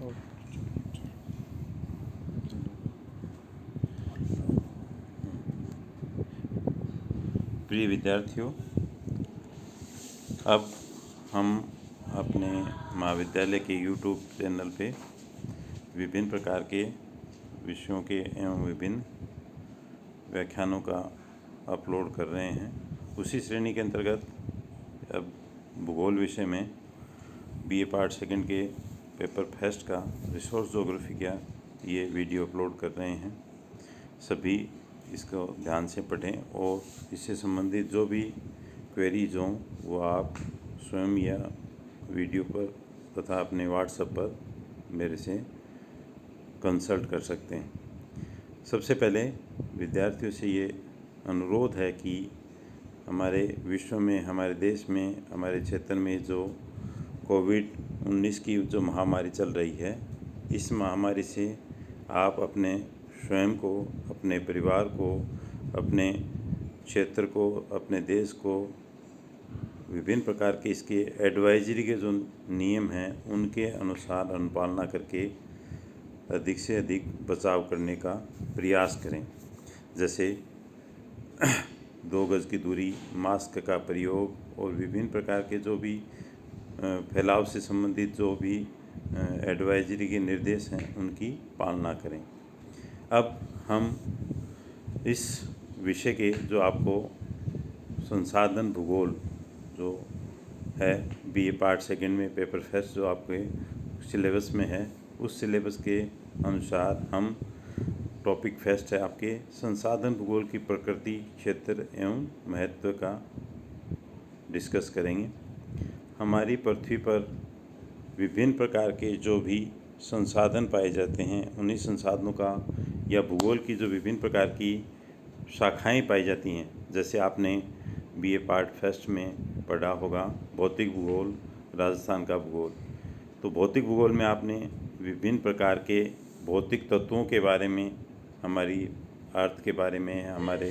और प्रिय विद्यार्थियों, अब हम अपने महाविद्यालय के YouTube चैनल पे विभिन्न प्रकार के विषयों के एवं विभिन्न व्याख्यानों का अपलोड कर रहे हैं। उसी श्रेणी के अंतर्गत अब भूगोल विषय में BA पार्ट सेकंड के पेपर फेस्ट का रिसोर्स ज्योग्राफी का ये वीडियो अपलोड कर रहे हैं। सभी इसको ध्यान से पढ़ें और इससे संबंधित जो भी क्वेरीज हों वो आप स्वयं या वीडियो पर तथा अपने व्हाट्सएप पर मेरे से कंसल्ट कर सकते हैं। सबसे पहले विद्यार्थियों से ये अनुरोध है कि हमारे विश्व में, हमारे देश में, हमारे क्षेत्र में जो कोविड-19 की जो महामारी चल रही है, इस महामारी से आप अपने स्वयं को, अपने परिवार को, अपने क्षेत्र को, अपने देश को विभिन्न प्रकार के इसके एडवाइजरी के जो नियम हैं उनके अनुसार अनुपालना करके अधिक से अधिक बचाव करने का प्रयास करें। जैसे 2 गज की दूरी, मास्क का प्रयोग और विभिन्न प्रकार के जो भी फैलाव से संबंधित जो भी एडवाइजरी के निर्देश हैं उनकी पालना करें। अब हम इस विषय के जो आपको संसाधन भूगोल जो है BA पार्ट सेकंड में पेपर फेस्ट जो आपके सिलेबस में है, उस सिलेबस के अनुसार हम टॉपिक फेस्ट है आपके संसाधन भूगोल की प्रकृति, क्षेत्र एवं महत्व का डिस्कस करेंगे। हमारी पृथ्वी पर विभिन्न प्रकार के जो भी संसाधन पाए जाते हैं, उन्हीं संसाधनों का या भूगोल की जो विभिन्न प्रकार की शाखाएं पाई जाती हैं, जैसे आपने BA पार्ट फर्स्ट में पढ़ा होगा भौतिक भूगोल, राजस्थान का भूगोल। तो भौतिक भूगोल में आपने विभिन्न प्रकार के भौतिक तत्वों के बारे में, हमारी अर्थ के बारे में, हमारे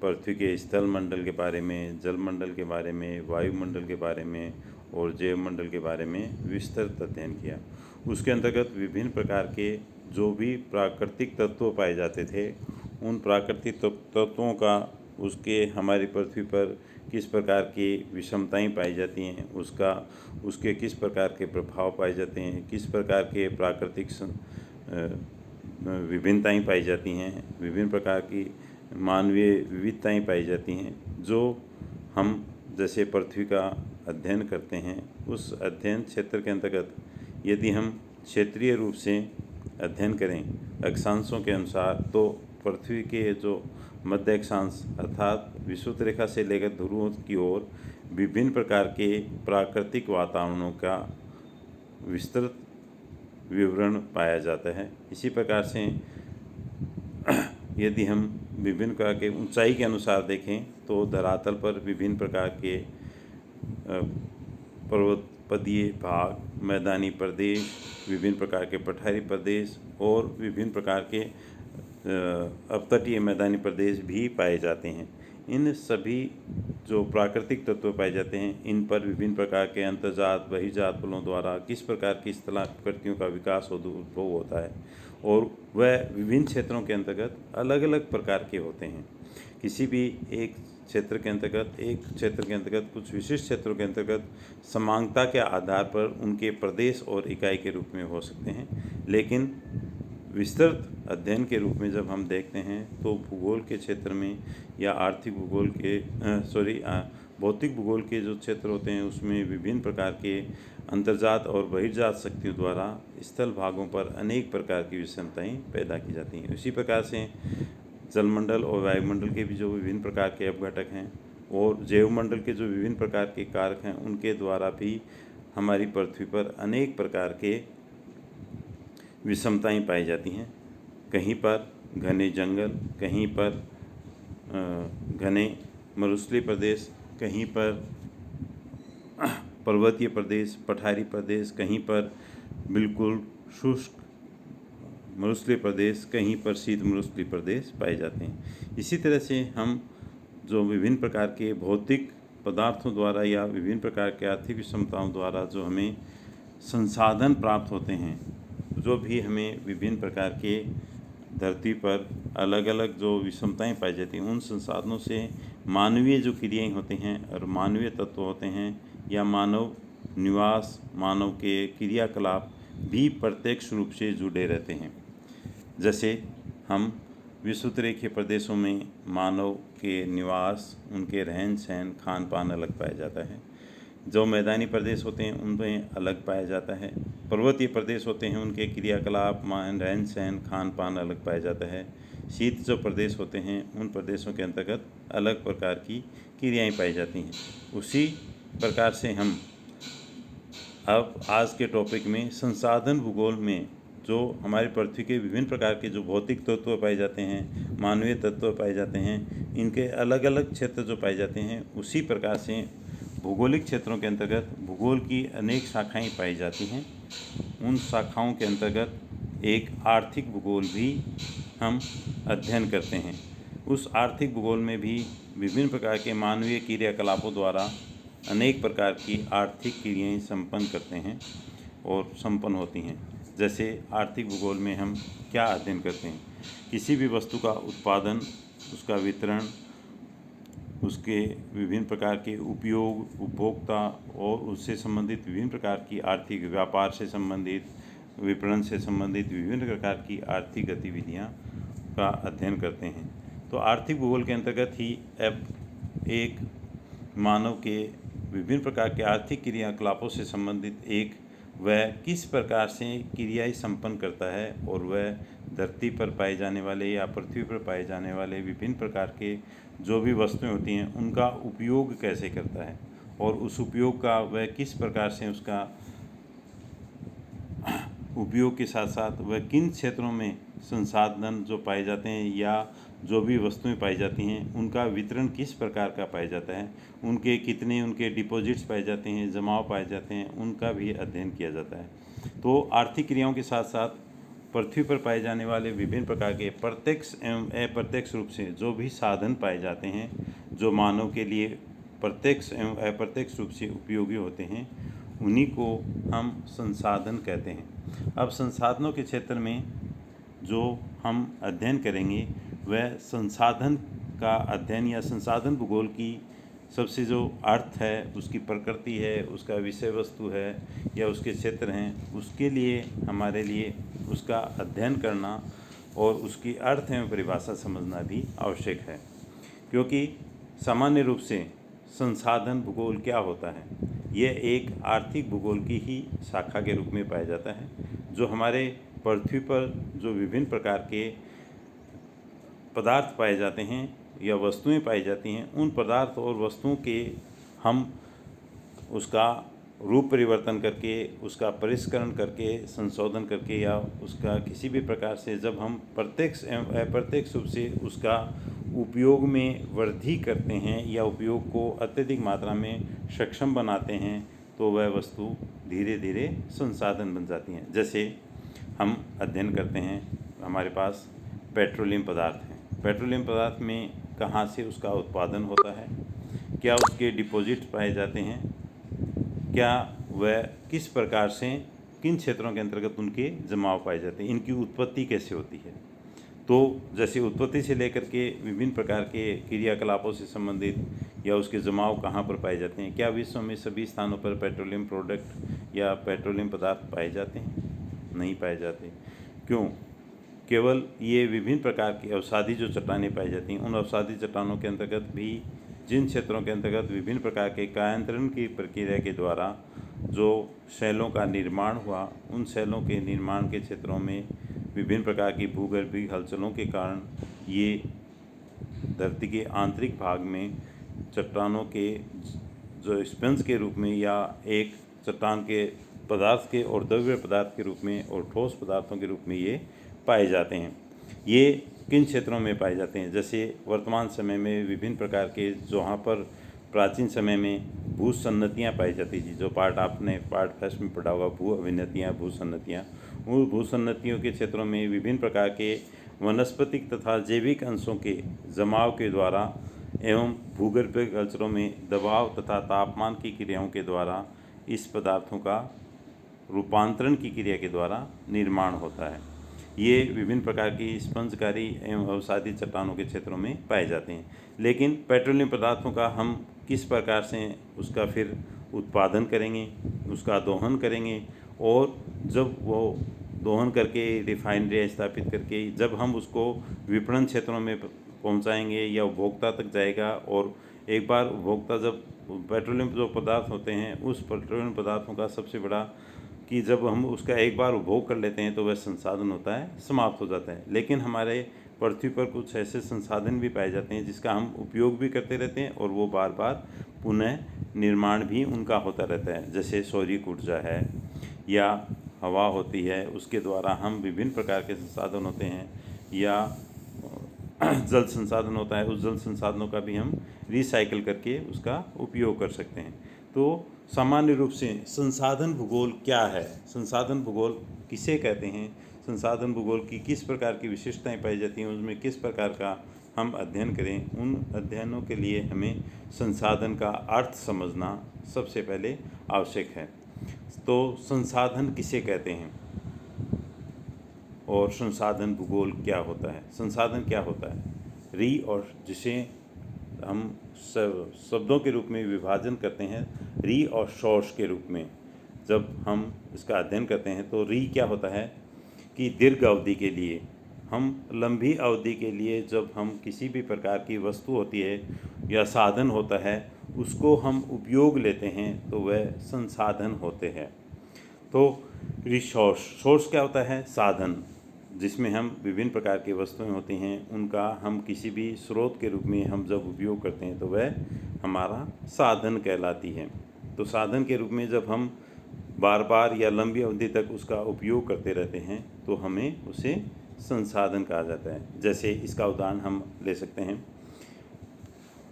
पृथ्वी के स्थल मंडल के बारे में, जल मंडल के बारे में, वायुमंडल के बारे में और जैव मंडल के बारे में विस्तृत अध्ययन किया। उसके अंतर्गत विभिन्न प्रकार के जो भी प्राकृतिक तत्व पाए जाते थे, उन प्राकृतिक तत्वों का उसके हमारी पृथ्वी पर किस प्रकार की विषमताएं पाई जाती हैं, उसके किस प्रकार के प्रभाव पाए जाते हैं, किस प्रकार के प्राकृतिक विभिन्नताएं पाई जाती हैं, विभिन्न प्रकार की मानवीय विविधताएं पाई जाती हैं, जो हम जैसे पृथ्वी का अध्ययन करते हैं, उस अध्ययन क्षेत्र के अंतर्गत यदि हम क्षेत्रीय रूप से अध्ययन करें अक्षांशों के अनुसार, तो पृथ्वी के जो मध्य अक्षांश अर्थात विषुवत रेखा से लेकर ध्रुवों की ओर विभिन्न प्रकार के प्राकृतिक वातावरणों का विस्तृत विवरण पाया जाता है। इसी प्रकार से यदि हम विभिन्न प्रकार के ऊंचाई के अनुसार देखें तो धरातल पर विभिन्न प्रकार के पर्वतपदीय भाग, मैदानी प्रदेश, विभिन्न प्रकार के पठारी प्रदेश और विभिन्न प्रकार के अपतटीय मैदानी प्रदेश भी पाए जाते हैं। इन सभी जो प्राकृतिक तत्व पाए जाते हैं, इन पर विभिन्न प्रकार के अंतर्जात, बहिर्जात पुलों द्वारा किस प्रकार की स्थलाकृतियों का विकास और उद्भव होता है और वह विभिन्न क्षेत्रों के अंतर्गत अलग अलग प्रकार के होते हैं। किसी भी एक क्षेत्र के अंतर्गत कुछ विशिष्ट क्षेत्रों के अंतर्गत समानता के आधार पर उनके प्रदेश और इकाई के रूप में हो सकते हैं, लेकिन विस्तृत अध्ययन के रूप में जब हम देखते हैं तो भूगोल के क्षेत्र में या आर्थिक भूगोल के भौतिक भूगोल के जो क्षेत्र होते हैं उसमें विभिन्न प्रकार के अंतर्जात और बहिर्जात शक्तियों द्वारा स्थल भागों पर अनेक प्रकार की विषमताएं पैदा की जाती हैं। इसी प्रकार से जलमंडल और वायुमंडल के भी जो विभिन्न प्रकार के अपघटक हैं और जैवमंडल के जो विभिन्न प्रकार के कारक हैं, उनके द्वारा भी हमारी पृथ्वी पर अनेक प्रकार के विषमताएं पाई जाती हैं। कहीं पर घने जंगल, कहीं पर घने मरुस्थलीय प्रदेश, कहीं पर पर्वतीय प्रदेश, पठारी प्रदेश, कहीं पर बिल्कुल शुष्क मरुस्थलीय प्रदेश, कहीं पर शीत मरुस्थलीय प्रदेश पाए जाते हैं। इसी तरह से हम जो विभिन्न प्रकार के भौतिक पदार्थों द्वारा या विभिन्न प्रकार के आर्थिक विषमताओं द्वारा जो हमें संसाधन प्राप्त होते हैं, जो भी हमें विभिन्न प्रकार के धरती पर अलग अलग जो विषमताएं पाई जाती हैं, उन संसाधनों से मानवीय जो क्रियाएं होती हैं और मानवीय तत्व होते हैं या मानव निवास, मानव के क्रियाकलाप भी प्रत्यक्ष रूप से जुड़े रहते हैं। जैसे हम विषुवतरेखीय प्रदेशों में मानव के निवास, उनके रहन सहन, खान पान अलग पाया जाता है। जो मैदानी प्रदेश होते हैं उनमें अलग पाया जाता है। पर्वतीय प्रदेश होते हैं उनके क्रियाकलाप, रहन सहन, खान पान अलग पाया जाता है। शीत जो प्रदेश होते हैं उन प्रदेशों के अंतर्गत अलग प्रकार की क्रियाएं पाई जाती हैं। उसी प्रकार से हम अब आज के टॉपिक में संसाधन भूगोल में जो हमारी पृथ्वी के विभिन्न प्रकार के जो भौतिक तत्व पाए जाते हैं, मानवीय तत्व पाए जाते हैं, इनके अलग अलग क्षेत्र जो पाए जाते हैं, उसी प्रकार से भौगोलिक क्षेत्रों के अंतर्गत भूगोल की अनेक शाखाएं पाई जाती हैं। उन शाखाओं के अंतर्गत एक आर्थिक भूगोल भी हम अध्ययन करते हैं। उस आर्थिक भूगोल में भी विभिन्न प्रकार के मानवीय क्रियाकलापों द्वारा अनेक प्रकार की आर्थिक क्रियाएं संपन्न करते हैं और संपन्न होती हैं। जैसे आर्थिक भूगोल में हम क्या अध्ययन करते हैं? किसी भी वस्तु का उत्पादन, उसका वितरण, उसके विभिन्न प्रकार के उपयोग, उपभोक्ता और उससे संबंधित विभिन्न प्रकार की आर्थिक, व्यापार से संबंधित, विपणन से संबंधित विभिन्न प्रकार की आर्थिक गतिविधियां का अध्ययन करते हैं। तो आर्थिक भूगोल के अंतर्गत ही अब एक मानव के विभिन्न प्रकार के आर्थिक क्रियाकलापों से संबंधित एक वह किस प्रकार से क्रियाएं संपन्न करता है और वह धरती पर पाए जाने वाले या पृथ्वी पर पाए जाने वाले विभिन्न प्रकार के जो भी वस्तुएं होती हैं उनका उपयोग कैसे करता है और उस उपयोग का वह किस प्रकार से उसका उपयोग के साथ साथ वह किन क्षेत्रों में संसाधन जो पाए जाते हैं या जो भी वस्तुएं पाई जाती हैं उनका वितरण किस प्रकार का पाया जाता है, उनके कितने उनके डिपॉजिट्स पाए जाते हैं, जमाव पाए जाते हैं, उनका भी अध्ययन किया जाता है। तो आर्थिक क्रियाओं के साथ साथ पृथ्वी पर पाए जाने वाले विभिन्न प्रकार के प्रत्यक्ष एवं अप्रत्यक्ष रूप से जो भी साधन पाए जाते हैं जो मानव के लिए प्रत्यक्ष एवं अप्रत्यक्ष रूप से उपयोगी होते हैं, उन्हीं को हम संसाधन कहते हैं। अब संसाधनों के क्षेत्र में जो हम अध्ययन करेंगे वह संसाधन का अध्ययन या संसाधन भूगोल की सबसे जो अर्थ है, उसकी प्रकृति है, उसका विषय वस्तु है या उसके क्षेत्र हैं, उसके लिए हमारे लिए उसका अध्ययन करना और उसकी अर्थ एवं परिभाषा समझना भी आवश्यक है। क्योंकि सामान्य रूप से संसाधन भूगोल क्या होता है? यह एक आर्थिक भूगोल की ही शाखा के रूप में पाया जाता है, जो हमारे पृथ्वी पर जो विभिन्न प्रकार के पदार्थ पाए जाते हैं या वस्तुएं पाई जाती हैं, उन पदार्थ और वस्तुओं के हम उसका रूप परिवर्तन करके, उसका परिष्करण करके, संशोधन करके या उसका किसी भी प्रकार से जब हम प्रत्यक्ष एवं अप्रत्यक्ष रूप से उसका उपयोग में वृद्धि करते हैं या उपयोग को अत्यधिक मात्रा में सक्षम बनाते हैं, तो वह वस्तु धीरे धीरे संसाधन बन जाती हैं। जैसे हम अध्ययन करते हैं, हमारे पास पेट्रोलियम पदार्थ हैं। पेट्रोलियम पदार्थ में कहाँ से उसका उत्पादन होता है, क्या उसके डिपॉजिट पाए जाते हैं, क्या वह किस प्रकार से किन क्षेत्रों के अंतर्गत उनके जमाव पाए जाते हैं, इनकी उत्पत्ति कैसे होती है। तो जैसे उत्पत्ति से लेकर के विभिन्न प्रकार के क्रियाकलापों से संबंधित या उसके जमाव कहाँ पर पाए जाते हैं, क्या विश्व में सभी स्थानों पर पेट्रोलियम प्रोडक्ट या पेट्रोलियम पदार्थ पाए जाते हैं? नहीं पाए जाते। क्यों? केवल ये विभिन्न प्रकार की अवसादी जो चट्टानें पाई जाती हैं, उन अवसादी चट्टानों के अंतर्गत भी जिन क्षेत्रों के अंतर्गत विभिन्न प्रकार के कायांतरण की प्रक्रिया के द्वारा जो शैलों का निर्माण हुआ, उन शैलों के निर्माण के क्षेत्रों में विभिन्न प्रकार की भूगर्भीय हलचलों के कारण ये धरती के आंतरिक भाग में चट्टानों के जो स्पंज के रूप में या एक चट्टान के पदार्थ के और द्रव्य पदार्थ के रूप में और ठोस पदार्थों के रूप में ये पाए जाते हैं। ये किन क्षेत्रों में पाए जाते हैं? जैसे वर्तमान समय में विभिन्न प्रकार के जहाँ पर प्राचीन समय में भूसन्नतियाँ पाई जाती थी, जो पार्ट आपने पार्ट फर्स्ट में पढ़ा होगा, भू अभिन्नतियाँ, भूसन्नतियाँ, उन भूसन्नतियों के क्षेत्रों में विभिन्न प्रकार के वनस्पतिक तथा जैविक अंशों के जमाव के द्वारा एवं भूगर्भीय कल्चरों में दबाव तथा तापमान की क्रियाओं के द्वारा इस पदार्थों का रूपांतरण की क्रिया के द्वारा निर्माण होता है। ये विभिन्न प्रकार की स्पंजकारी एवं अवसादी चट्टानों के क्षेत्रों में पाए जाते हैं। लेकिन पेट्रोलियम पदार्थों का हम किस प्रकार से उसका फिर उत्पादन करेंगे, उसका दोहन करेंगे, और जब वो दोहन करके रिफाइनरी स्थापित करके जब हम उसको विपणन क्षेत्रों में पहुंचाएंगे या उपभोक्ता तक जाएगा, और एक बार उपभोक्ता जब पेट्रोलियम जो पदार्थ होते हैं उस पेट्रोलियम पदार्थों का सबसे बड़ा कि जब हम उसका एक बार उपभोग कर लेते हैं तो वह संसाधन होता है समाप्त हो जाता है। लेकिन हमारे पृथ्वी पर कुछ ऐसे संसाधन भी पाए जाते हैं जिसका हम उपयोग भी करते रहते हैं और वो बार बार पुनः निर्माण भी उनका होता रहता है। जैसे सौर ऊर्जा है या हवा होती है, उसके द्वारा हम विभिन्न प्रकार के संसाधन होते हैं, या जल संसाधन होता है, उस जल संसाधनों का भी हम रिसाइकिल करके उसका उपयोग कर सकते हैं। तो सामान्य रूप से संसाधन भूगोल क्या है, संसाधन भूगोल किसे कहते हैं, संसाधन भूगोल की किस प्रकार की विशेषताएं पाई जाती हैं, उसमें किस प्रकार का हम अध्ययन करें, उन अध्ययनों के लिए हमें संसाधन का अर्थ समझना सबसे पहले आवश्यक है। तो संसाधन किसे कहते हैं और संसाधन भूगोल क्या होता है। संसाधन क्या होता है, री, और जिसे हम शब्दों के रूप में विभाजन करते हैं री और सोर्स के रूप में, जब हम इसका अध्ययन करते हैं तो री क्या होता है कि दीर्घ अवधि के लिए, हम लंबी अवधि के लिए जब हम किसी भी प्रकार की वस्तु होती है या साधन होता है उसको हम उपयोग लेते हैं तो वह संसाधन होते हैं। तो रिसोर्स, सोर्स क्या होता है, साधन, जिसमें हम विभिन्न प्रकार की वस्तुएं होती हैं उनका हम किसी भी स्रोत के रूप में हम जब उपयोग करते हैं तो वह हमारा साधन कहलाती है। तो साधन के रूप में जब हम बार बार या लंबी अवधि तक उसका उपयोग करते रहते हैं तो हमें उसे संसाधन कहा जाता है। जैसे इसका उदाहरण हम ले सकते हैं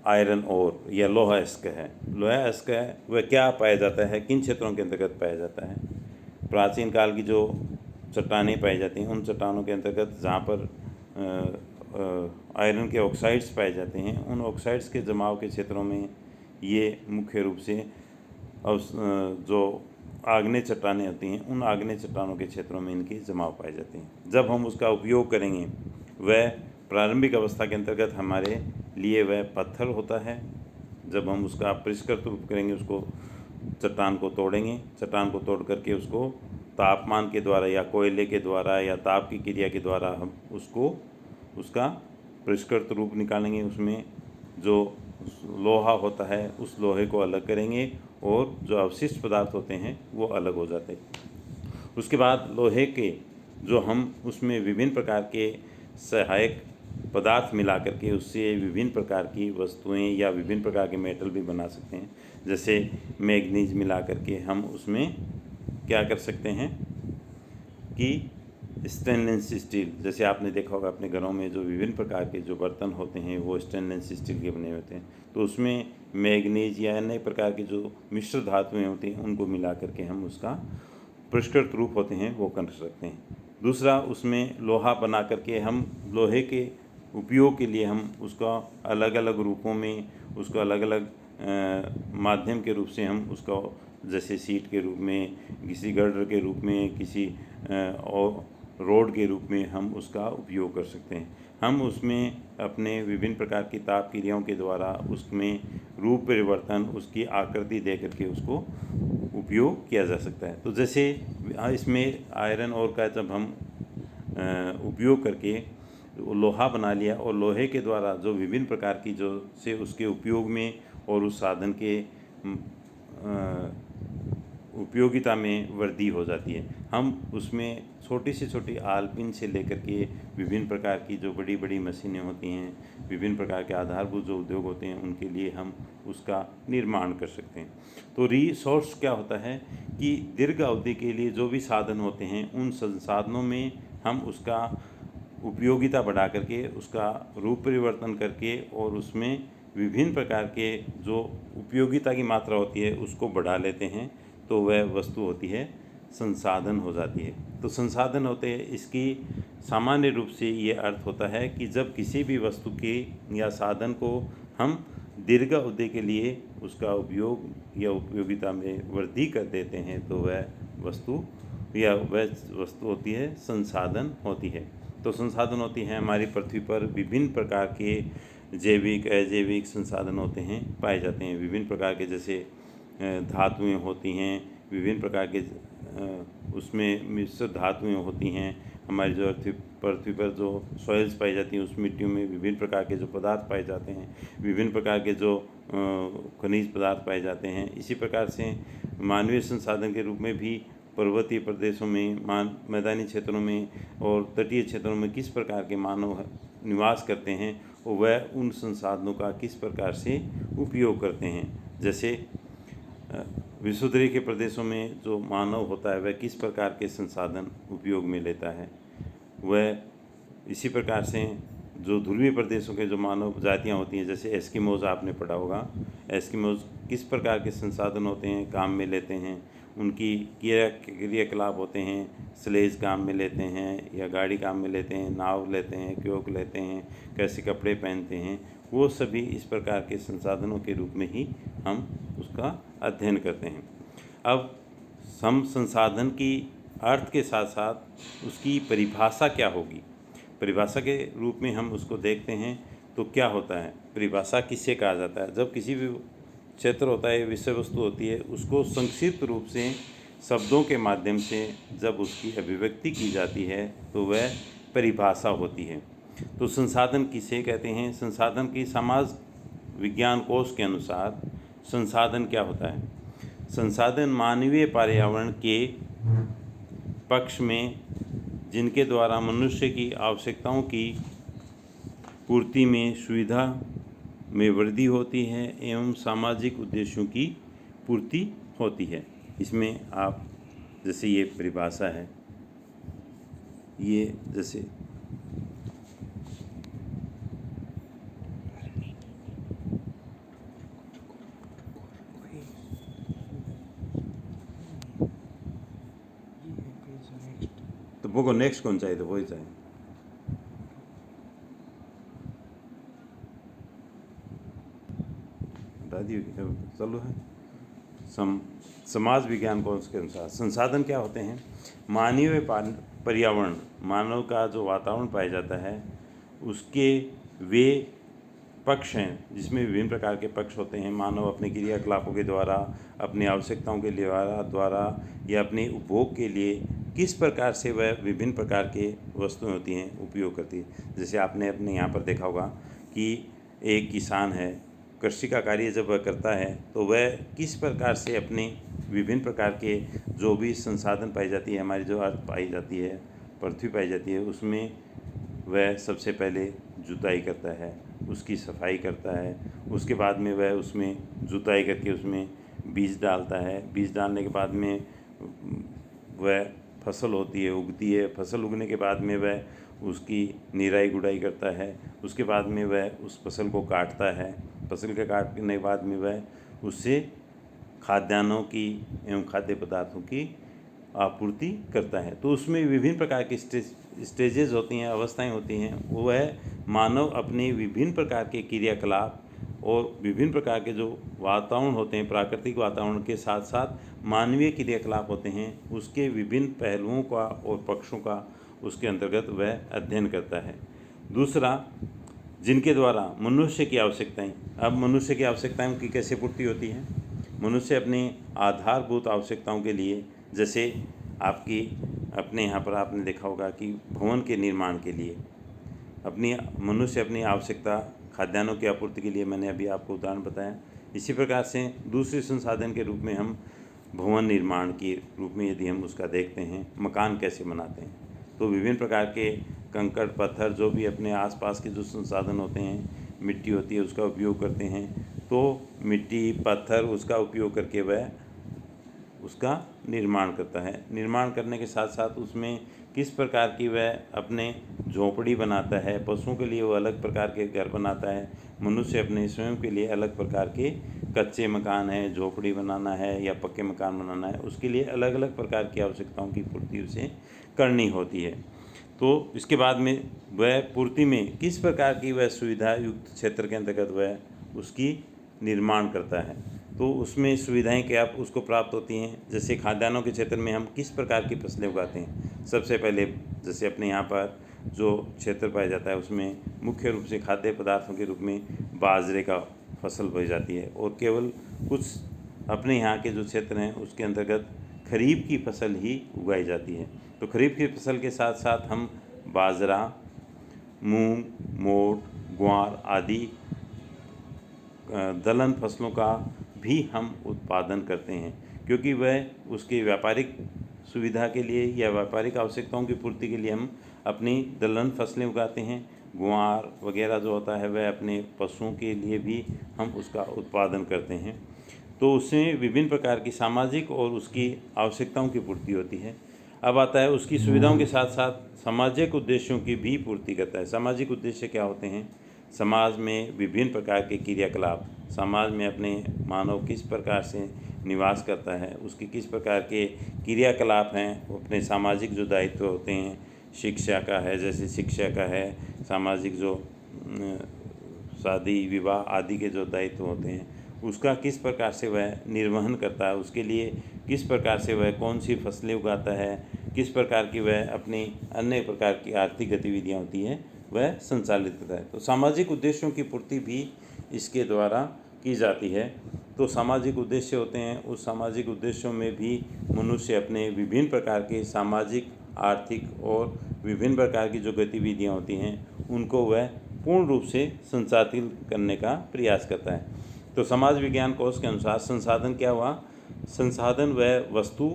आयरन ओर या लोहा इस्क है। लोहा इस्क है वह क्या पाया जाता है, किन क्षेत्रों के अंतर्गत पाया जाता है। प्राचीन काल की जो चट्टानें पाई जाती हैं उन चट्टानों के अंतर्गत जहाँ पर आयरन के ऑक्साइड्स पाए जाते हैं, उन ऑक्साइड्स के जमाव के क्षेत्रों में ये मुख्य रूप से जो आग्नेय चट्टानें होती हैं उन आग्नेय चट्टानों के क्षेत्रों में इनके जमाव पाए जाते हैं। जब हम उसका उपयोग करेंगे वह प्रारंभिक अवस्था के अंतर्गत हमारे लिए वह पत्थर होता है। जब हम उसका परिष्कृत रूप करेंगे, उसको चट्टान को तोड़ेंगे, चट्टान को तोड़ करके उसको तापमान के द्वारा या कोयले के द्वारा या ताप की क्रिया के द्वारा हम उसका परिष्कृत रूप निकालेंगे। उसमें जो लोहा होता है उस लोहे को अलग करेंगे और जो अवशिष्ट पदार्थ होते हैं वो अलग हो जाते हैं। उसके बाद लोहे के जो हम उसमें विभिन्न प्रकार के सहायक पदार्थ मिला करके उससे विभिन्न प्रकार की वस्तुएं या विभिन्न प्रकार के मेटल भी बना सकते हैं। जैसे मैग्नीज मिला करके हम उसमें क्या कर सकते हैं कि स्टेनलेस स्टील, जैसे आपने देखा होगा अपने घरों में जो विभिन्न प्रकार के जो बर्तन होते हैं वो स्टेनलेस स्टील के बने होते हैं, तो उसमें मैग्नीज या अन्य प्रकार की जो मिश्र धातुएं होती हैं उनको मिला करके हम उसका परिष्कृत रूप होते हैं वो कर सकते हैं। दूसरा, उसमें लोहा बना करके हम लोहे के उपयोग के लिए हम उसका अलग अलग रूपों में, उसको अलग अलग माध्यम के रूप से हम उसका, जैसे सीट के रूप में, किसी गर्डर के रूप में, किसी और रोड के रूप में हम उसका उपयोग कर सकते हैं। हम उसमें अपने विभिन्न प्रकार की ताप क्रियाओं के द्वारा उसमें रूप परिवर्तन, उसकी आकृति दे करके उसको उपयोग किया जा सकता है। तो जैसे इसमें आयरन ओर का जब हम उपयोग करके लोहा बना लिया और लोहे के द्वारा जो विभिन्न प्रकार की जो से उसके उपयोग में और उस साधन के उपयोगिता में वृद्धि हो जाती है। हम उसमें छोटी से छोटी आलपिन से लेकर के विभिन्न प्रकार की जो बड़ी बड़ी मशीनें होती हैं, विभिन्न प्रकार के आधारभूत जो उद्योग होते हैं उनके लिए हम उसका निर्माण कर सकते हैं। तो रिसोर्स क्या होता है कि दीर्घ अवधि के लिए जो भी साधन होते हैं उन संसाधनों में हम उसका उपयोगिता बढ़ा करके, उसका रूप परिवर्तन करके और उसमें विभिन्न प्रकार के जो उपयोगिता की मात्रा होती है उसको बढ़ा लेते हैं, तो वह वस्तु होती है संसाधन हो जाती है। तो संसाधन होते हैं, इसकी सामान्य रूप से ये अर्थ होता है कि जब किसी भी वस्तु के या साधन को हम दीर्घ अवधि के लिए उसका उपयोग या उपयोगिता में वृद्धि कर देते हैं तो वह वस्तु होती है, संसाधन होती है। तो संसाधन होती हैं हमारी पृथ्वी पर विभिन्न प्रकार के जैविक अजैविक संसाधन होते हैं, पाए जाते हैं। विभिन्न प्रकार के जैसे धातुएं होती हैं, विभिन्न प्रकार के उसमें मिश्र धातुएं होती हैं। हमारी जो पृथ्वी पर जो सॉइल्स पाई जाती हैं उस मिट्टियों में विभिन्न प्रकार के जो पदार्थ पाए जाते हैं, विभिन्न प्रकार के जो खनिज पदार्थ पाए जाते हैं। इसी प्रकार से मानवीय संसाधन के रूप में भी पर्वतीय प्रदेशों में, मैदानी क्षेत्रों में और तटीय क्षेत्रों में किस प्रकार के मानव निवास करते हैं और वह उन संसाधनों का किस प्रकार से उपयोग करते हैं। जैसे विषुवतीय के प्रदेशों में जो मानव होता है वह किस प्रकार के संसाधन उपयोग में लेता है। वह इसी प्रकार से जो ध्रुवीय प्रदेशों के जो मानव जातियाँ होती हैं, जैसे एस्किमोज आपने पढ़ा होगा, एस्किमोज किस प्रकार के संसाधन होते हैं, काम में लेते हैं, उनकी क्रियाकलाप होते हैं, स्लेज काम में लेते हैं या गाड़ी काम में लेते हैं, नाव लेते हैं, क्योक लेते हैं, कैसे कपड़े पहनते हैं, वो सभी इस प्रकार के संसाधनों के रूप में ही हम उसका अध्ययन करते हैं। अब हम संसाधन की अर्थ के साथ साथ उसकी परिभाषा क्या होगी, परिभाषा के रूप में हम उसको देखते हैं तो क्या होता है। परिभाषा किससे कहा जाता है? जब किसी भी क्षेत्र होता है, विषय वस्तु होती है, उसको संक्षिप्त रूप से शब्दों के माध्यम से जब उसकी अभिव्यक्ति की जाती है तो वह परिभाषा होती है। तो संसाधन किसे कहते हैं? संसाधन की समाज विज्ञान कोश के अनुसार संसाधन क्या होता है? संसाधन मानवीय पर्यावरण के पक्ष में जिनके द्वारा मनुष्य की आवश्यकताओं की पूर्ति में, सुविधा में वृद्धि होती है एवं सामाजिक उद्देश्यों की पूर्ति होती है। इसमें आप जैसे ये परिभाषा है, ये जैसे तो वो को नेक्स्ट कौन चाहिए? तो वही चाहिए। बता दिए चलो है। समाज विज्ञान कोश के अनुसार संसाधन क्या होते हैं? मानवीय पर्यावरण, मानव का जो वातावरण पाया जाता है उसके वे पक्ष हैं जिसमें विभिन्न प्रकार के पक्ष होते हैं। मानव अपने क्रियाकलापों के द्वारा, अपनी आवश्यकताओं के द्वारा या अपने उपभोग के लिए किस प्रकार से वह विभिन्न प्रकार के वस्तुएं होती हैं उपयोग करती है। जैसे आपने अपने यहाँ पर देखा होगा कि एक किसान है, कृषि का कार्य जब वह करता है तो वह किस प्रकार से अपने विभिन्न प्रकार के जो भी संसाधन पाई जाती है, हमारी जो अर्थ पाई जाती है, पृथ्वी पाई जाती है, उसमें वह सबसे पहले जुताई करता है, उसकी सफाई करता है। उसके बाद में वह उसमें जुताई करके उसमें बीज डालता है। बीज डालने के बाद में वह फसल होती है, उगती है। फसल उगने के बाद में वह उसकी निराई गुड़ाई करता है। उसके बाद में वह उस फसल को काटता है। फसल के काटने के बाद में वह उससे खाद्यान्नों की एवं खाद्य पदार्थों की आपूर्ति करता है। तो उसमें विभिन्न प्रकार की स्टेजेस होती हैं, अवस्थाएं होती हैं। वह मानव अपने विभिन्न प्रकार के क्रियाकलाप और विभिन्न प्रकार के जो वातावरण होते हैं, प्राकृतिक वातावरण के साथ साथ मानवीय क्रियाकलाप होते हैं, उसके विभिन्न पहलुओं का और पक्षों का उसके अंतर्गत वह अध्ययन करता है। दूसरा, जिनके द्वारा मनुष्य की आवश्यकताएं, अब मनुष्य की आवश्यकताओं की कैसे पूर्ति होती है? मनुष्य अपने आधारभूत आवश्यकताओं के लिए, जैसे अपने यहाँ पर आपने देखा होगा कि भवन के निर्माण के लिए मनुष्य अपनी आवश्यकता खाद्यान्नों की आपूर्ति के लिए, मैंने अभी आपको उदाहरण बताया। इसी प्रकार से दूसरे संसाधन के रूप में हम भवन निर्माण के रूप में यदि हम उसका देखते हैं, मकान कैसे बनाते हैं, तो विभिन्न प्रकार के कंकड़ पत्थर जो भी अपने आसपास के जो संसाधन होते हैं, मिट्टी होती है, उसका उपयोग करते हैं। तो मिट्टी पत्थर उसका उपयोग करके वह उसका निर्माण करता है। निर्माण करने के साथ साथ उसमें किस प्रकार की वह अपने झोंपड़ी बनाता है। पशुओं के लिए वो अलग प्रकार के घर बनाता है। मनुष्य अपने स्वयं के लिए अलग प्रकार के कच्चे मकान है, झोंपड़ी बनाना है या पक्के मकान बनाना है, उसके लिए अलग अलग प्रकार की आवश्यकताओं की पूर्ति उसे करनी होती है। तो इसके बाद में वह पूर्ति में किस प्रकार की वह सुविधा युक्त क्षेत्र के अंतर्गत वह उसकी निर्माण करता है। तो उसमें सुविधाएं क्या उसको प्राप्त होती हैं, जैसे खाद्यान्नों के क्षेत्र में हम किस प्रकार की फसलें उगाते हैं। सबसे पहले जैसे अपने यहाँ पर जो क्षेत्र पाया जाता है उसमें मुख्य रूप से खाद्य पदार्थों के रूप में बाजरे का फसल बोई जाती है, और केवल कुछ अपने यहाँ के जो क्षेत्र हैं उसके अंतर्गत खरीफ की फसल ही उगाई जाती है। तो खरीफ की फसल के साथ साथ हम बाजरा, मूंग, मोठ, ग्वार आदि दलहन फसलों का भी हम उत्पादन करते हैं, क्योंकि वह उसके व्यापारिक सुविधा के लिए या व्यापारिक आवश्यकताओं की पूर्ति के लिए हम अपनी दलहन फसलें उगाते हैं। ग्वार वगैरह जो होता है वह अपने पशुओं के लिए भी हम उसका उत्पादन करते हैं। तो उसमें विभिन्न प्रकार की सामाजिक और उसकी आवश्यकताओं की पूर्ति होती है। अब आता है उसकी सुविधाओं के साथ साथ सामाजिक उद्देश्यों की भी पूर्ति करता है। सामाजिक उद्देश्य क्या होते हैं? समाज में विभिन्न प्रकार के क्रियाकलाप, समाज में अपने मानव किस प्रकार से निवास करता है, उसके किस प्रकार के क्रियाकलाप हैं, अपने सामाजिक जो दायित्व होते हैं, शिक्षा का है, जैसे शिक्षा का है, सामाजिक जो शादी विवाह आदि के जो दायित्व होते हैं उसका किस प्रकार से वह निर्वहन करता है, उसके लिए किस प्रकार से वह कौन सी फसलें उगाता है, किस प्रकार की वह अपनी अन्य प्रकार की आर्थिक गतिविधियाँ होती हैं वह संचालित करता है। तो सामाजिक उद्देश्यों की पूर्ति भी इसके द्वारा की जाती है। तो सामाजिक उद्देश्य होते हैं, उस सामाजिक उद्देश्यों में भी मनुष्य अपने विभिन्न प्रकार के सामाजिक, आर्थिक और विभिन्न प्रकार की जो गतिविधियाँ होती हैं उनको वह पूर्ण रूप से संचालित करने का प्रयास करता है। तो समाज विज्ञान कोश के अनुसार संसाधन क्या हुआ? संसाधन वह वस्तु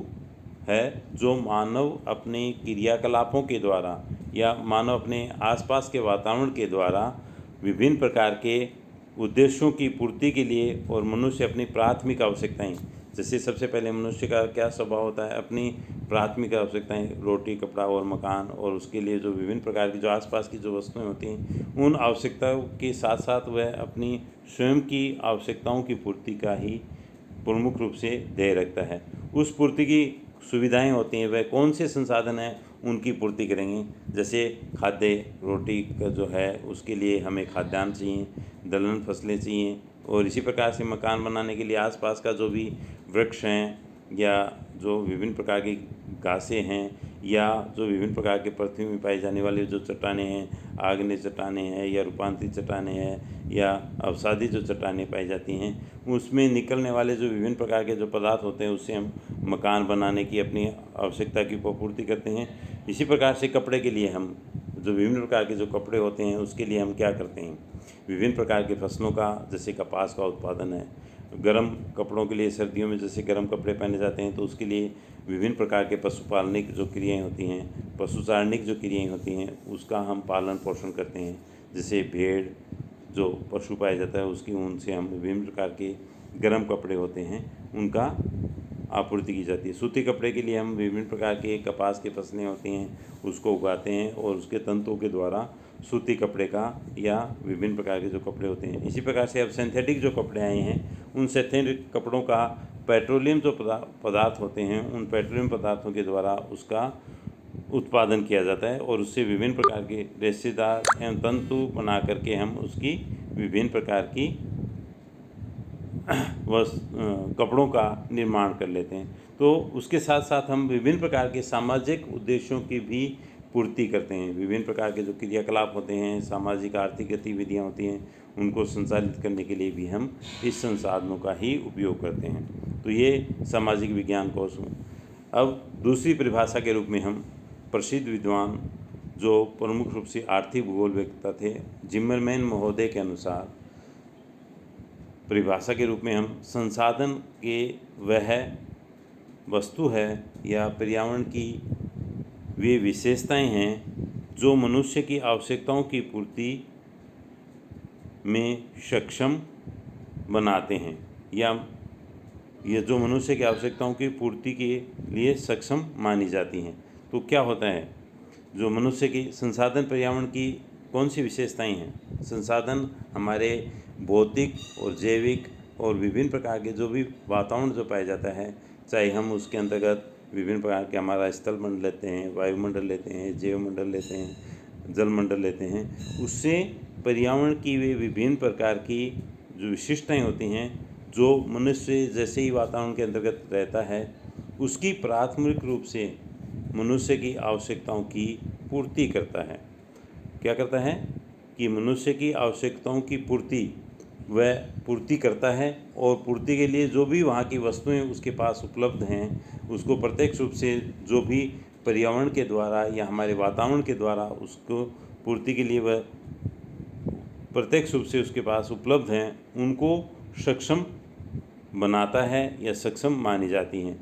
है जो मानव अपने क्रियाकलापों के द्वारा या मानव अपने आसपास के वातावरण के द्वारा विभिन्न प्रकार के उद्देश्यों की पूर्ति के लिए और मनुष्य अपनी प्राथमिक आवश्यकताएं, जैसे सबसे पहले मनुष्य का क्या स्वभाव होता है, अपनी प्राथमिक आवश्यकताएं रोटी, कपड़ा और मकान, और उसके लिए जो विभिन्न प्रकार की जो आसपास की जो वस्तुएं होती हैं उन आवश्यकताओं के साथ साथ वह अपनी स्वयं की आवश्यकताओं की पूर्ति का ही प्रमुख रूप से ध्येय रखता है। उस पूर्ति की सुविधाएं होती हैं, वह कौन से संसाधन हैं उनकी पूर्ति करेंगे। जैसे खाद्य, रोटी का जो है उसके लिए हमें खाद्यान्न चाहिए, दलहन फसलें चाहिए, और इसी प्रकार से मकान बनाने के लिए आसपास का जो भी वृक्ष हैं या जो विभिन्न प्रकार की घासें हैं या जो विभिन्न प्रकार के पृथ्वी में पाई जाने वाली जो चट्टानें हैं, आग्नेय चट्टानें हैं या रूपांतरित चट्टानें हैं या अवसादी जो चट्टानें पाई जाती हैं, उसमें निकलने वाले जो विभिन्न प्रकार के जो पदार्थ होते हैं उससे हम मकान बनाने की अपनी आवश्यकता की पूर्ति करते हैं। इसी प्रकार से कपड़े के लिए हम जो विभिन्न प्रकार के जो कपड़े होते हैं उसके लिए हम क्या करते हैं, विभिन्न प्रकार के फसलों का, जैसे कपास का उत्पादन है। गर्म कपड़ों के लिए सर्दियों में जैसे गर्म कपड़े पहने जाते हैं तो उसके लिए विभिन्न प्रकार के पशुपालनिक जो क्रियाएं होती हैं, पशुचारणिक जो क्रियाएं होती हैं उसका हम पालन पोषण करते हैं। जैसे भेड़ जो पशु पाया जाता है उसकी ऊन से हम विभिन्न प्रकार के गर्म कपड़े होते हैं उनका आपूर्ति की जाती है। सूती कपड़े के लिए हम विभिन्न प्रकार के कपास की फसलें होती हैं उसको उगाते हैं और उसके तंतुओं के द्वारा सूती कपड़े का या विभिन्न प्रकार के जो कपड़े होते हैं। इसी प्रकार से अब सिंथेटिक जो कपड़े आए हैं उन सिंथेटिक कपड़ों का पेट्रोलियम जो पदार्थ होते हैं उन पेट्रोलियम पदार्थों के द्वारा उसका उत्पादन किया जाता है और उससे विभिन्न प्रकार के रेशेदार एवं तंतु बना करके हम उसकी विभिन्न प्रकार की कपड़ों का निर्माण कर लेते हैं। तो उसके साथ साथ हम विभिन्न प्रकार के सामाजिक उद्देश्यों की भी पूर्ति करते हैं। विभिन्न प्रकार के जो क्रियाकलाप होते हैं, सामाजिक आर्थिक गतिविधियाँ होती हैं, उनको संचालित करने के लिए भी हम इस संसाधनों का ही उपयोग करते हैं। तो ये सामाजिक विज्ञान कोश। अब दूसरी परिभाषा के रूप में हम प्रसिद्ध विद्वान जो प्रमुख रूप से आर्थिक भूगोल व्यक्ता थे, जिमरमैन महोदय के अनुसार परिभाषा के रूप में हम संसाधन के वह वस्तु है या पर्यावरण की वे विशेषताएं हैं जो मनुष्य की आवश्यकताओं की पूर्ति में सक्षम बनाते हैं या ये जो मनुष्य की आवश्यकताओं की पूर्ति के लिए सक्षम मानी जाती हैं। तो क्या होता है, जो मनुष्य की संसाधन पर्यावरण की कौन सी विशेषताएं हैं? संसाधन हमारे भौतिक और जैविक और विभिन्न प्रकार के जो भी वातावरण जो पाया जाता है, चाहे हम उसके अंतर्गत विभिन्न प्रकार के हमारा स्थल मंडल लेते हैं, वायुमंडल लेते हैं, जैव मंडल लेते हैं, जल मंडल लेते हैं, उससे पर्यावरण की वे विभिन्न प्रकार की जो विशिष्टताएं होती हैं, जो मनुष्य जैसे ही वातावरण के अंतर्गत रहता है उसकी प्राथमिक रूप से मनुष्य की आवश्यकताओं की पूर्ति करता है। क्या करता है कि मनुष्य की आवश्यकताओं की वह पूर्ति करता है, और पूर्ति के लिए जो भी वहाँ की वस्तुएं उसके पास उपलब्ध हैं उसको प्रत्यक्ष रूप से जो भी पर्यावरण के द्वारा या हमारे वातावरण के द्वारा उसको पूर्ति के लिए वह प्रत्यक्ष रूप से उसके पास उपलब्ध हैं उनको सक्षम बनाता है या सक्षम मानी जाती हैं,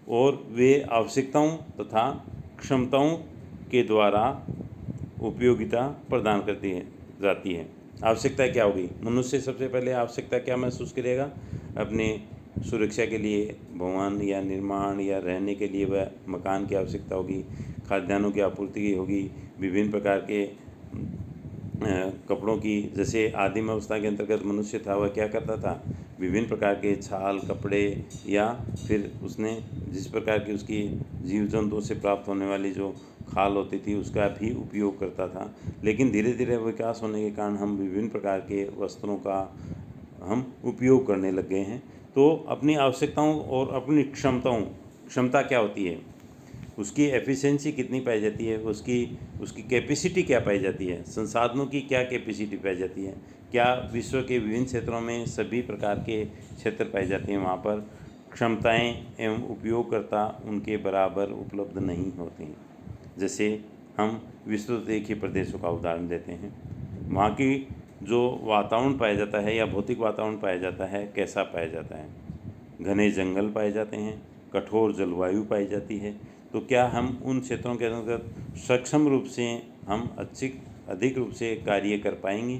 और वे आवश्यकताओं तथा क्षमताओं के द्वारा उपयोगिता प्रदान जाती है। आवश्यकता क्या होगी? मनुष्य सबसे पहले आवश्यकता क्या महसूस करेगा? अपने सुरक्षा के लिए भवन या निर्माण या रहने के लिए वह मकान की आवश्यकता होगी, खाद्यान्नों की आपूर्ति की होगी, विभिन्न प्रकार के कपड़ों की, जैसे आदिम अवस्था के अंतर्गत मनुष्य था वह क्या करता था? विभिन्न प्रकार के छाल कपड़े या फिर उसने जिस प्रकार की उसकी जीव जंतुओं से प्राप्त होने वाली जो खाल होती थी उसका भी उपयोग करता था। लेकिन धीरे धीरे विकास होने के कारण हम विभिन्न प्रकार के वस्त्रों का हम उपयोग करने लग गए हैं। तो अपनी आवश्यकताओं और अपनी क्षमता क्या होती है, उसकी एफिशिएंसी कितनी पाई जाती है, उसकी कैपेसिटी क्या पाई जाती है, संसाधनों की क्या कैपेसिटी पाई जाती है, क्या विश्व के विभिन्न क्षेत्रों में सभी प्रकार के क्षेत्र पाए जाते हैं, वहाँ पर क्षमताएं एवं उपयोगकर्ता उनके बराबर उपलब्ध नहीं होते हैं। जैसे हम विस्तृत एक ही प्रदेशों का उदाहरण देते हैं, वहाँ की जो वातावरण पाया जाता है या भौतिक वातावरण पाया जाता है कैसा पाया जाता है? घने जंगल पाए जाते हैं, कठोर जलवायु पाई जाती है। तो क्या हम उन क्षेत्रों के अंतर्गत सक्षम रूप से हम अधिक रूप से कार्य कर पाएंगे?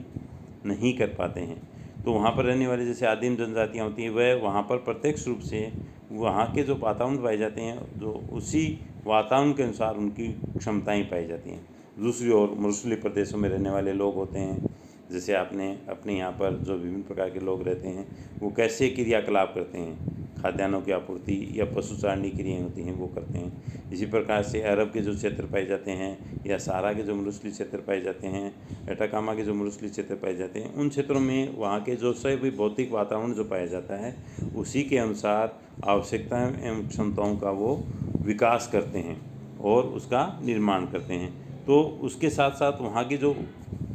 नहीं कर पाते हैं। तो वहाँ पर रहने वाले जैसे आदिम जनजातियाँ होती हैं वह वहाँ पर प्रत्यक्ष रूप से वहाँ के जो वातावरण पाए जाते हैं जो उसी वातावरण के अनुसार उनकी क्षमताएं पाई जाती हैं। दूसरी ओर मरुस्थलीय प्रदेशों में रहने वाले लोग होते हैं, जैसे आपने अपने यहाँ पर जो विभिन्न प्रकार के लोग रहते हैं वो कैसे क्रियाकलाप करते हैं, खाद्यान्नों की आपूर्ति या पशुचारणी क्रियाएँ होती हैं वो करते हैं। इसी प्रकार से अरब के जो क्षेत्र पाए जाते हैं या सारा के जो मरुस्थलीय क्षेत्र पाए जाते हैं, एटाकामा के जो मरुस्थलीय क्षेत्र पाए जाते हैं, उन क्षेत्रों में वहाँ के जो सभी भौतिक वातावरण जो पाया जाता है उसी के अनुसार आवश्यकताएं एवं क्षमताओं का वो विकास करते हैं और उसका निर्माण करते हैं। तो उसके साथ साथ वहाँ की जो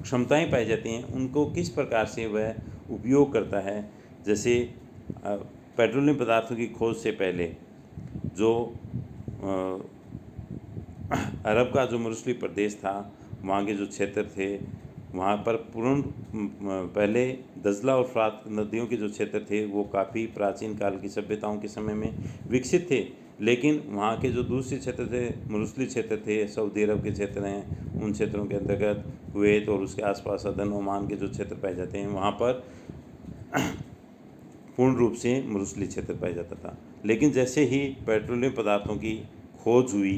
क्षमताएं पाई जाती हैं उनको किस प्रकार से वह उपयोग करता है। जैसे पेट्रोलियम पदार्थों की खोज से पहले जो अरब का जो मरुस्थलीय प्रदेश था वहाँ के जो क्षेत्र थे वहाँ पर पहले दजला और फ्रात नदियों के जो क्षेत्र थे वो काफ़ी प्राचीन काल की सभ्यताओं के समय में विकसित थे, लेकिन वहाँ के जो दूसरे क्षेत्र थे मरुस्थलीय क्षेत्र थे, सऊदी अरब के क्षेत्र हैं, उन क्षेत्रों के अंतर्गत कुवैत और उसके आसपास अदन ओमान के जो क्षेत्र पाए जाते हैं वहाँ पर पूर्ण रूप से मरुस्थलीय क्षेत्र पाया जाता था। लेकिन जैसे ही पेट्रोलियम पदार्थों की खोज हुई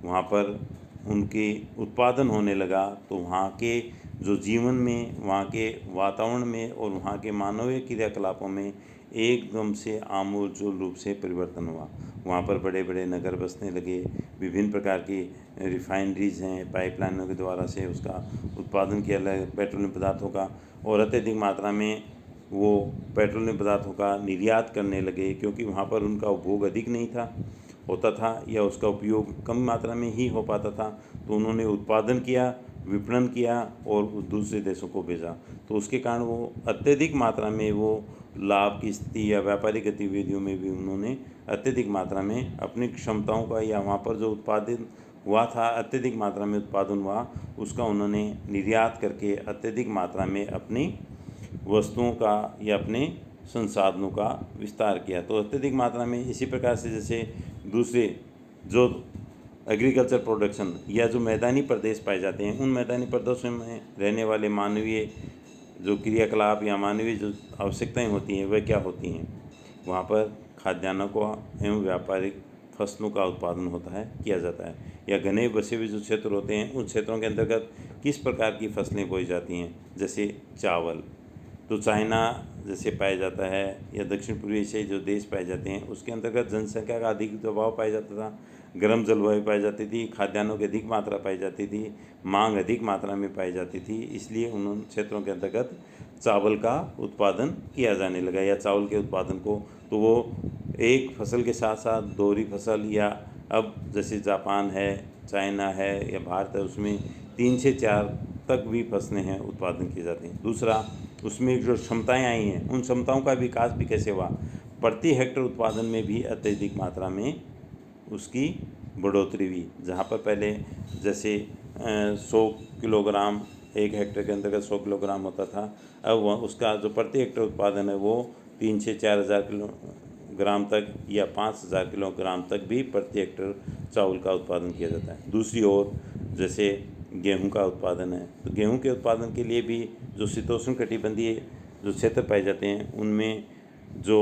वहाँ पर उनके उत्पादन होने लगा तो वहाँ के जो जीवन में, वहाँ के वातावरण में और वहाँ के मानवीय क्रियाकलापों में एकदम से आमूल रूप से परिवर्तन हुआ। वहाँ पर बड़े बड़े नगर बसने लगे, विभिन्न प्रकार की रिफाइनरीज हैं, पाइपलाइनों के द्वारा से उसका उत्पादन किया पेट्रोलियम पदार्थों का, और अत्यधिक मात्रा में वो पेट्रोलियम पदार्थों का निर्यात करने लगे क्योंकि वहाँ पर उनका उपभोग अधिक नहीं होता था या उसका उपयोग कम मात्रा में ही हो पाता था। तो उन्होंने उत्पादन किया, विपणन किया और दूसरे देशों को भेजा। तो उसके कारण वो अत्यधिक मात्रा में वो लाभ की स्थिति या व्यापारिक गतिविधियों में भी उन्होंने अत्यधिक मात्रा में अपनी क्षमताओं का या वहाँ पर जो उत्पादन हुआ था अत्यधिक मात्रा में उत्पादन हुआ उसका उन्होंने निर्यात करके अत्यधिक मात्रा में अपनी वस्तुओं का या अपने संसाधनों का विस्तार किया। तो अत्यधिक मात्रा में इसी प्रकार से जैसे दूसरे जो एग्रीकल्चर प्रोडक्शन या जो मैदानी प्रदेश पाए जाते हैं उन मैदानी प्रदेशों में रहने वाले मानवीय जो क्रियाकलाप या मानवीय जो आवश्यकताएं होती हैं वह क्या होती हैं? वहाँ पर खाद्यान्नों को एवं व्यापारिक फसलों का उत्पादन होता है किया जाता है, या घने बसे हुए जो क्षेत्र होते हैं उन क्षेत्रों के अंतर्गत किस प्रकार की फसलें बोई जाती हैं। जैसे चावल तो चाइना जैसे पाया जाता है या दक्षिण पूर्वी एशियाई जो देश पाए जाते हैं उसके अंतर्गत जनसंख्या का अधिक दबाव पाया जाता था। गर्म जलवायु पाई जाती थी, खाद्यान्नों की अधिक मात्रा पाई जाती थी, मांग अधिक मात्रा में पाई जाती थी, इसलिए उन क्षेत्रों के अंतर्गत चावल का उत्पादन किया जाने लगा या चावल के उत्पादन को, तो वो एक फसल के साथ साथ दोहरी फसल, या अब जैसे जापान है, चाइना है या भारत है, उसमें 3 से 4 तक भी फसलें हैं उत्पादन की जाती हैं। दूसरा, उसमें जो क्षमताएं आई हैं उन क्षमताओं का विकास भी कैसे हुआ, प्रति हेक्टेयर उत्पादन में भी अत्यधिक मात्रा में उसकी बढ़ोतरी हुई। जहाँ पर पहले जैसे 100 किलोग्राम, 1 हेक्टेयर के अंतर्गत 100 किलोग्राम होता था, अब वह उसका जो प्रति हेक्टेयर उत्पादन है वो 3 से 4,000 किलोग्राम तक या 5,000 किलोग्राम तक भी प्रति हेक्टेयर चावल का उत्पादन किया जाता है। दूसरी ओर जैसे गेहूं का उत्पादन है, तो गेहूं के उत्पादन के लिए भी जो शीतोष्ण कटिबंधीय जो क्षेत्र पाए जाते हैं उनमें जो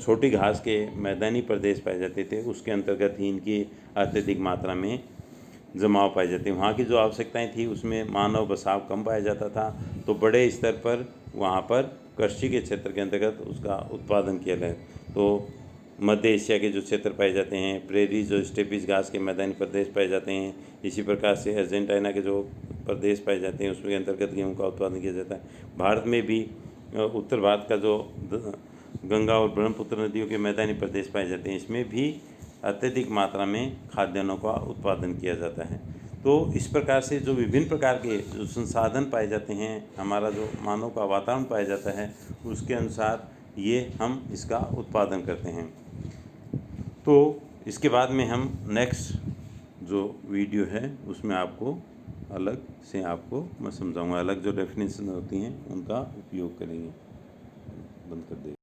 छोटी घास के मैदानी प्रदेश पाए जाते थे, उसके अंतर्गत ही इनकी अत्यधिक मात्रा में जमाव पाए जाते हैं। वहाँ की जो आवश्यकताएं थी उसमें मानव बसाव कम पाया जाता था, तो बड़े स्तर पर वहाँ पर कृषि के क्षेत्र के अंतर्गत उसका उत्पादन किया गया। तो मध्य एशिया के जो क्षेत्र पाए जाते हैं, प्रेरी जो स्टेपीज घास के मैदानी प्रदेश पाए जाते हैं, इसी प्रकार से अर्जेंटीना के जो प्रदेश पाए जाते हैं उसके अंतर्गत गेहूँ का उत्पादन किया जाता है। भारत में भी उत्तर भारत का जो गंगा और ब्रह्मपुत्र नदियों के मैदानी प्रदेश पाए जाते हैं, इसमें भी अत्यधिक मात्रा में खाद्यान्नों का उत्पादन किया जाता है। तो इस प्रकार से जो विभिन्न प्रकार के जो संसाधन पाए जाते हैं, हमारा जो मानव का वातावरण पाया जाता है, उसके अनुसार ये हम इसका उत्पादन करते हैं। तो इसके बाद में हम नेक्स्ट जो वीडियो है उसमें आपको अलग से आपको मैं समझाऊंगा, अलग जो डेफिनेशन होती हैं उनका उपयोग करेंगे। बंद कर दें।